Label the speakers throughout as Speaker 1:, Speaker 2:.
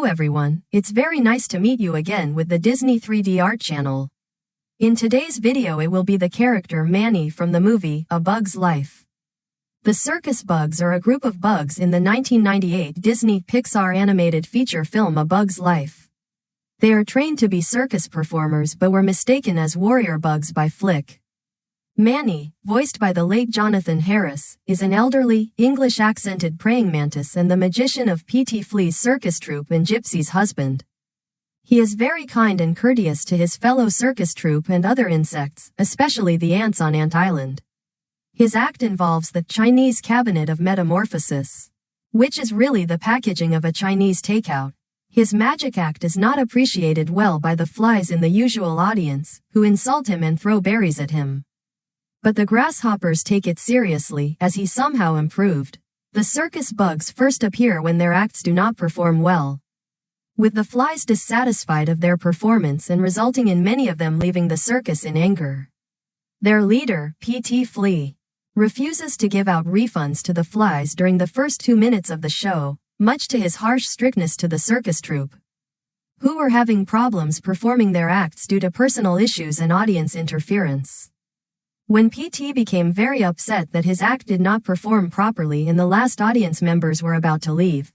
Speaker 1: everyone, it's very nice to meet you again with the Disney 3D Art channel. In today's video it will be the character Manny from the movie A Bug's Life. The circus bugs are a group of bugs in the 1998 Disney Pixar animated feature film A Bug's Life. They are trained to be circus performers but were mistaken as warrior bugs by Flick. Manny, voiced by the late Jonathan Harris, is an elderly, English-accented praying mantis and the magician of P.T. Flea's circus troupe and Gypsy's husband. He is very kind and courteous to his fellow circus troupe and other insects, especially the ants on Ant Island. His act involves the Chinese Cabinet of Metamorphosis, which is really the packaging of a Chinese takeout. His magic act is not appreciated well by the flies in the usual audience, who insult him and throw berries at him. But the grasshoppers take it seriously as he somehow improved. The circus bugs first appear when their acts do not perform well, with the flies dissatisfied of their performance and resulting in many of them leaving the circus in anger. Their leader, P.T. Flea, refuses to give out refunds to the flies during the first 2 minutes of the show, much to his harsh strictness to the circus troupe, who were having problems performing their acts due to personal issues and audience interference. When P.T. became very upset that his act did not perform properly and the last audience members were about to leave,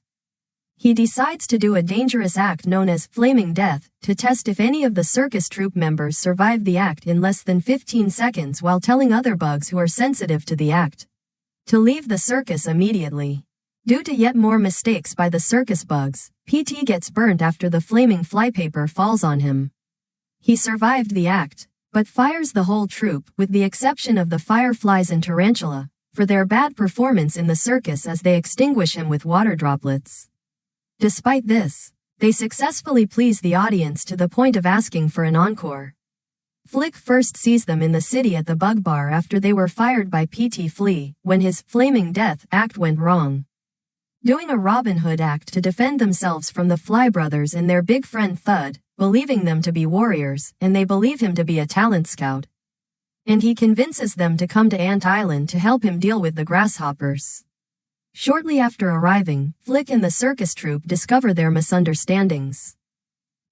Speaker 1: he decides to do a dangerous act known as Flaming Death to test if any of the circus troupe members survive the act in less than 15 seconds while telling other bugs who are sensitive to the act to leave the circus immediately. Due to yet more mistakes by the circus bugs, P.T. gets burnt after the flaming flypaper falls on him. He survived the act, but fires the whole troupe, with the exception of the fireflies and tarantula, for their bad performance in the circus as they extinguish him with water droplets. Despite this, they successfully please the audience to the point of asking for an encore. Flick first sees them in the city at the Bug Bar after they were fired by P.T. Flea, when his Flaming Death act went wrong, doing a Robin Hood act to defend themselves from the Fly Brothers and their big friend Thud, believing them to be warriors, and they believe him to be a talent scout. And he convinces them to come to Ant Island to help him deal with the grasshoppers. Shortly after arriving, Flick and the circus troupe discover their misunderstandings.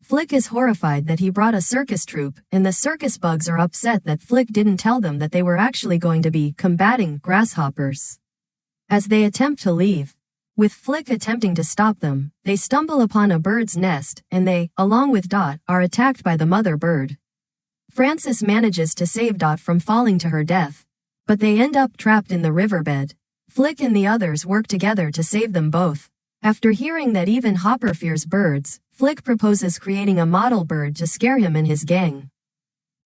Speaker 1: Flick is horrified that he brought a circus troupe, and the circus bugs are upset that Flick didn't tell them that they were actually going to be combating grasshoppers. As they attempt to leave, with Flick attempting to stop them, they stumble upon a bird's nest, and they, along with Dot, are attacked by the mother bird. Francis manages to save Dot from falling to her death, but they end up trapped in the riverbed. Flick and the others work together to save them both. After hearing that even Hopper fears birds, Flick proposes creating a model bird to scare him and his gang,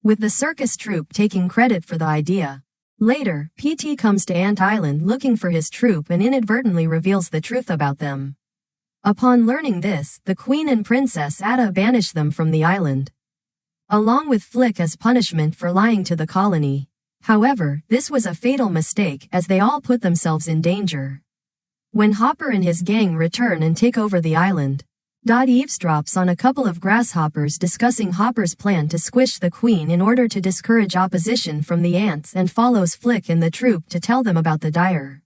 Speaker 1: with the circus troupe taking credit for the idea. Later, P.T. comes to Ant Island looking for his troupe and inadvertently reveals the truth about them. Upon learning this, the Queen and Princess Ada banish them from the island, along with Flick as punishment for lying to the colony. However, this was a fatal mistake as they all put themselves in danger. When Hopper and his gang return and take over the island, Dot eavesdrops on a couple of grasshoppers discussing Hopper's plan to squish the Queen in order to discourage opposition from the ants and follows Flick and the troupe to tell them about the dire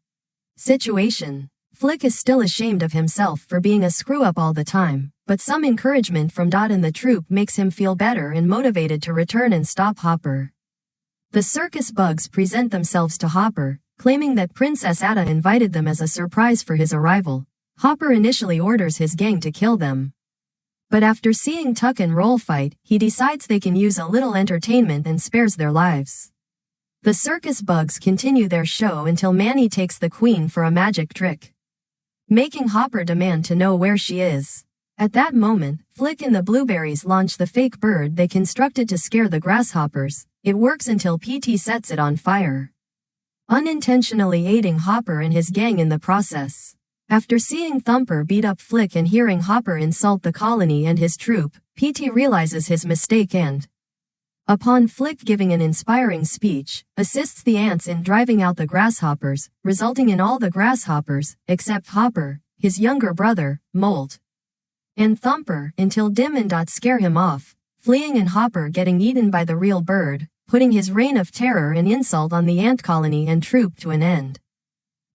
Speaker 1: situation. Flick is still ashamed of himself for being a screw-up all the time, but some encouragement from Dot and the troupe makes him feel better and motivated to return and stop Hopper. The circus bugs present themselves to Hopper, claiming that Princess Ada invited them as a surprise for his arrival. Hopper initially orders his gang to kill them, but after seeing Tuck and Roll fight, he decides they can use a little entertainment and spares their lives. The circus bugs continue their show until Manny takes the Queen for a magic trick, making Hopper demand to know where she is. At that moment, Flick and the Blueberries launch the fake bird they constructed to scare the grasshoppers. It works until P.T. sets it on fire, unintentionally aiding Hopper and his gang in the process. After seeing Thumper beat up Flick and hearing Hopper insult the colony and his troupe, P.T. realizes his mistake and, upon Flick giving an inspiring speech, assists the ants in driving out the grasshoppers, resulting in all the grasshoppers, except Hopper, his younger brother, Molt, and Thumper, until Dim and Dot scare him off, fleeing and Hopper getting eaten by the real bird, putting his reign of terror and insult on the ant colony and troupe to an end.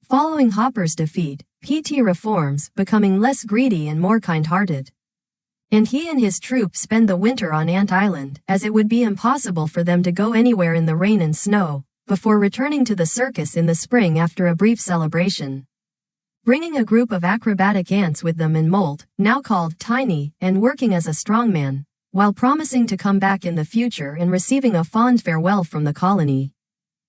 Speaker 1: Following Hopper's defeat, P.T. reforms, becoming less greedy and more kind-hearted. and he and his troupe spend the winter on Ant Island, as it would be impossible for them to go anywhere in the rain and snow, before returning to the circus in the spring after a brief celebration. Bringing a group of acrobatic ants with them in Molt, now called Tiny, and working as a strongman, while promising to come back in the future and receiving a fond farewell from the colony.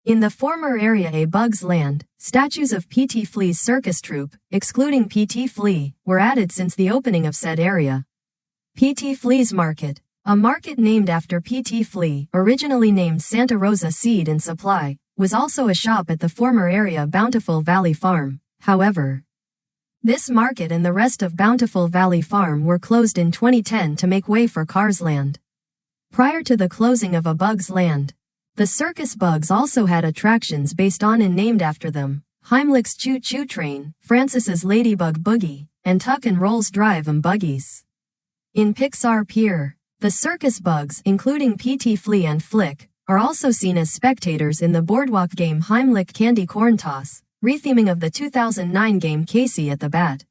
Speaker 1: In the former area A Bug's Land, statues of P.T. Flea's circus troupe, excluding P.T. Flea, were added since the opening of said area. P.T. Flea's Market, a market named after P.T. Flea, originally named Santa Rosa Seed and Supply, was also a shop at the former area Bountiful Valley Farm. However, this market and the rest of Bountiful Valley Farm were closed in 2010 to make way for Cars Land. Prior to the closing of A Bug's Land, the circus bugs also had attractions based on and named after them: Heimlich's Choo Choo Train, Francis's Ladybug Boogie, and Tuck and Roll's Drive 'em Buggies. In Pixar Pier, the circus bugs, including P.T. Flea and Flick, are also seen as spectators in the boardwalk game Heimlich Candy Corn Toss, retheming of the 2009 game Casey at the Bat.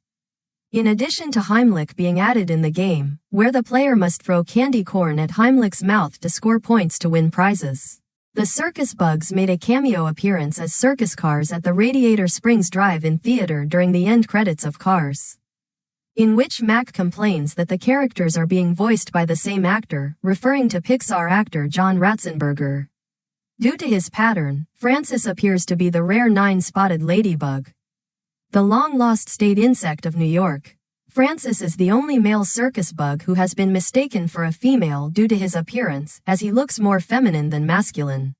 Speaker 1: In addition to Heimlich being added in the game, where the player must throw candy corn at Heimlich's mouth to score points to win prizes, the circus bugs made a cameo appearance as circus cars at the Radiator Springs Drive-In Theater during the end credits of Cars, in which Mac complains that the characters are being voiced by the same actor, referring to Pixar actor John Ratzenberger. Due to his pattern, Francis appears to be the rare 9-spotted ladybug, the long-lost state insect of New York. Francis is the only male circus bug who has been mistaken for a female due to his appearance, as he looks more feminine than masculine.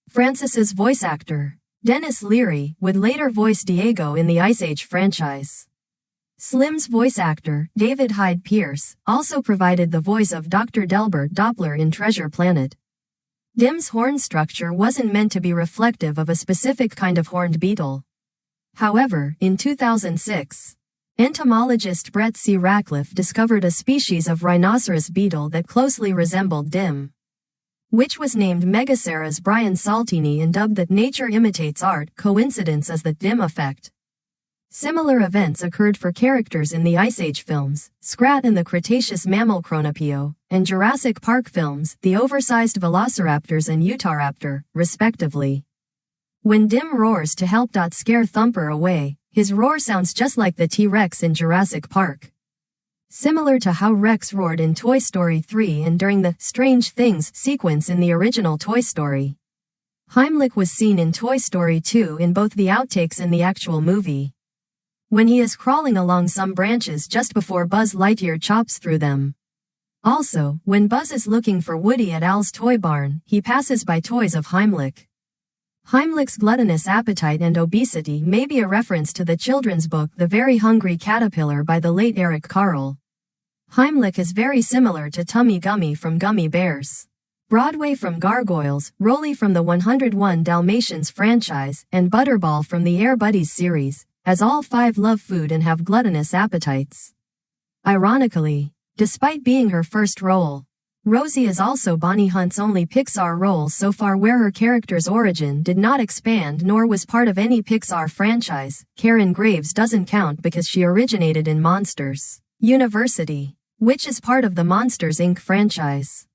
Speaker 1: Francis's voice actor, Dennis Leary, would later voice Diego in the Ice Age franchise. Slim's voice actor, David Hyde Pierce, also provided the voice of Dr. Delbert Doppler in Treasure Planet. Dim's horn structure wasn't meant to be reflective of a specific kind of horned beetle. However, in 2006, entomologist Brett C. Ratcliffe discovered a species of rhinoceros beetle that closely resembled Dim, which was named Megaceras Brian Saltini and dubbed that nature imitates art. Coincidence as the Dim effect. Similar events occurred for characters in the Ice Age films, Scrat and the Cretaceous mammal Chronopio, and Jurassic Park films, the oversized Velociraptors and Utahraptor, respectively. When Dim roars to help scare Thumper away, his roar sounds just like the T-Rex in Jurassic Park. Similar to how Rex roared in Toy Story 3 and during the Strange Things sequence in the original Toy Story. Heimlich was seen in Toy Story 2 in both the outtakes and the actual movie, when he is crawling along some branches just before Buzz Lightyear chops through them. Also, when Buzz is looking for Woody at Al's toy barn, he passes by toys of Heimlich. Heimlich's gluttonous appetite and obesity may be a reference to the children's book The Very Hungry Caterpillar by the late Eric Carle. Heimlich is very similar to Tummy Gummy from Gummy Bears, Broadway from Gargoyles, Rolly from the 101 Dalmatians franchise, and Butterball from the Air Buddies series, as all five love food and have gluttonous appetites. Ironically, despite being her first role, Rosie is also Bonnie Hunt's only Pixar role so far where her character's origin did not expand nor was part of any Pixar franchise. Karen Graves doesn't count because she originated in Monsters University, which is part of the Monsters Inc. franchise.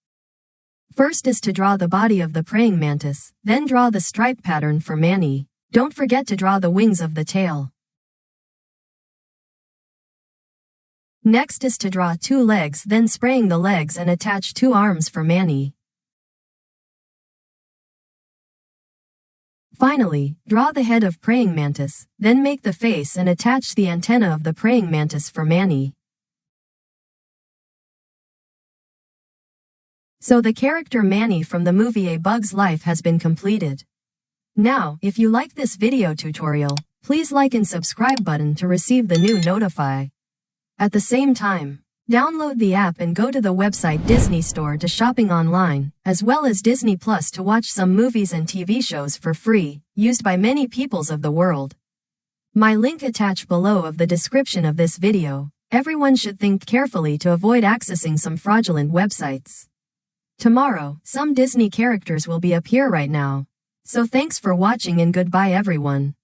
Speaker 1: First is to draw the body of the praying mantis, then draw the stripe pattern for Manny. Don't forget to draw the wings of the tail. Next is to draw 2 legs, then spraying the legs and attach 2 arms for Manny. Finally, draw the head of praying mantis, then make the face and attach the antenna of the praying mantis for Manny. So the character Manny from the movie A Bug's Life has been completed. Now, if you like this video tutorial, please like and subscribe button to receive the new notify. At the same time, download the app and go to the website DisneyStore to shopping online, as well as Disney Plus to watch some movies and TV shows for free, used by many peoples of the world. My link attached below of the description of this video. Everyone should think carefully to avoid accessing some fraudulent websites. Tomorrow, some Disney characters will be appear right now. So thanks for watching and goodbye everyone.